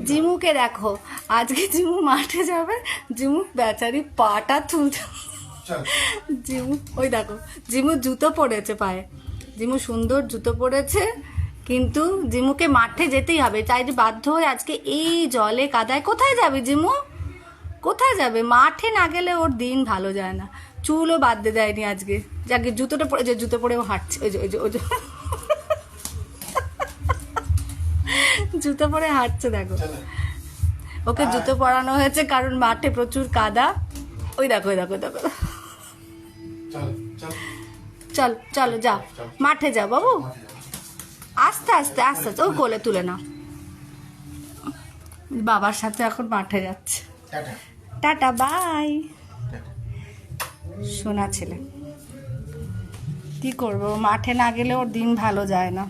জিমুকে দেখো, আজকে জিমু মাঠে যাবে, জিমু বেচারি পাটা তুলতে, জিমু ওই দেখো জিমু জুতো পরেছে পায়ে, জিমু সুন্দর জুতো পরেছে, কিন্তু জিমুকে মাঠে যেতেই হবে, তাই যে বাধ্য হয়ে আজকে এই জলে কাদায়। কোথায় যাবে জিমু, কোথায় যাবে? মাঠে না গেলে ওর দিন ভালো যায় না, চুলও বাঁধতে দেয়নি আজকে। যাকে জুতোটা পরে, যে জুতো পরেও হাঁটছে, ওই যে ওই যে ওই যে জুতো পরে হাঁটছে দেখো। ওকে জুতো পরানো হয়েছে কারণ মাঠে প্রচুর কাদা। ওই দেখো ওই দেখো দেখো। চল চলো যাও, মাঠে যাও বাবু, আস্তে আস্তে আস্তে আস্তে। ওই কোলে তুলে নাও, বাবার সাথে এখন মাঠে যাচ্ছে। Tata bye. শোনা ছেলে, কি করবো, মাঠে না গেলে ওর দিন ভালো যায় না।